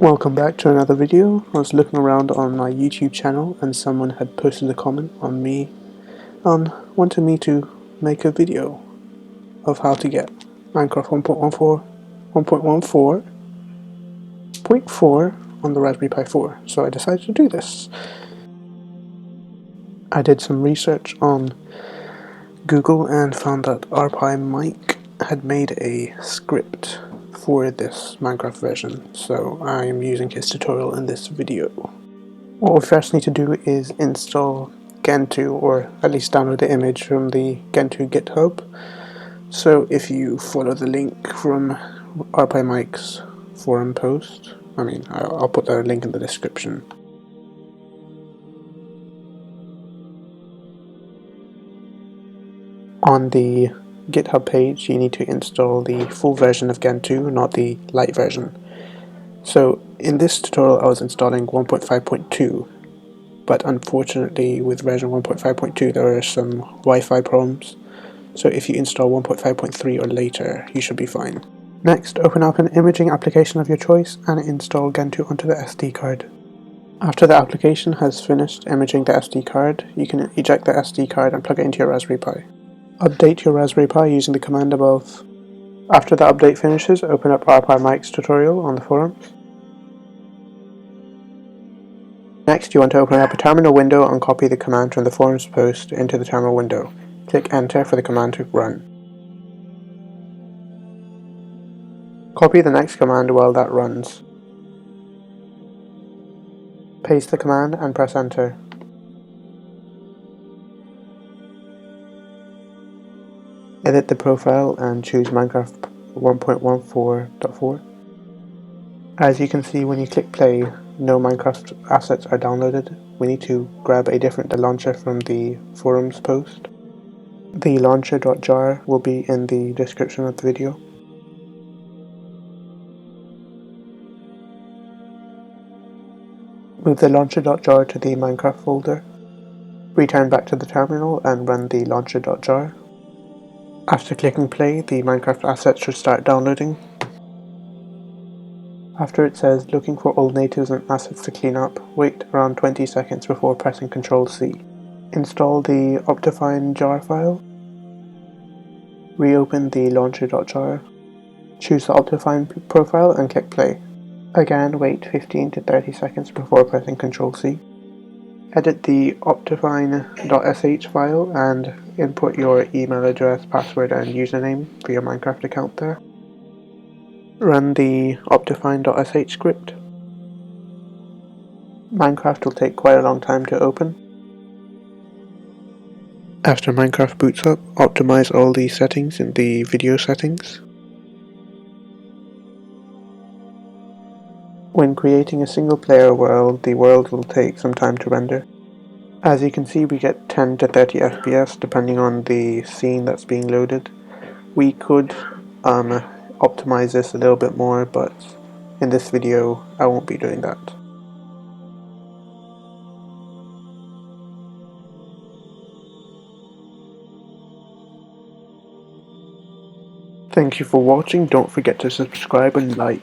Welcome back to another video. I was looking around on my YouTube channel and someone had posted a comment on wanting me to make a video of how to get Minecraft 1.14.4 on the Raspberry Pi 4, so I decided to do this. I did some research on Google and found that RPiMike had made a script for this Minecraft version, so I am using his tutorial in this video. What we first need to do is install Gentoo, or at least download the image from the Gentoo GitHub. So if you follow the link from RPiMike's forum post, I'll put the link in the description. On the GitHub page, you need to install the full version of Gentoo, not the light version. So in this tutorial I was installing 1.5.2, but unfortunately with version 1.5.2 there are some Wi-Fi problems, so if you install 1.5.3 or later you should be fine. Next, open up an imaging application of your choice and install Gentoo onto the SD card. After the application has finished imaging the SD card, you can eject the SD card and plug it into your Raspberry Pi. Update your Raspberry Pi using the command above. After the update finishes, open up RPiMike's tutorial on the forums. Next, you want to open up a terminal window and copy the command from the forums post into the terminal window. Click enter for the command to run. Copy the next command while that runs. Paste the command and press enter. Edit the profile and choose Minecraft 1.14.4. As you can see, when you click play, no Minecraft assets are downloaded. We need to grab a different launcher from the forums post. The launcher.jar will be in the description of the video. Move the launcher.jar to the Minecraft folder. Return back to the terminal and run the launcher.jar. After clicking play, the Minecraft assets should start downloading. After it says looking for old natives and assets to clean up, wait around 20 seconds before pressing Ctrl+C. Install the Optifine jar file. Reopen the launcher.jar. Choose the Optifine profile and click play. Again, wait 15 to 30 seconds before pressing Ctrl+C. Edit the optifine.sh file and input your email address, password and username for your Minecraft account there. Run the optifine.sh script. Minecraft will take quite a long time to open. After Minecraft boots up, optimize all the settings in the video settings. When creating a single player world, the world will take some time to render. As you can see, we get 10 to 30 FPS depending on the scene that's being loaded. We could optimize this a little bit more, but in this video I won't be doing that. Thank you for watching. Don't forget to subscribe and like.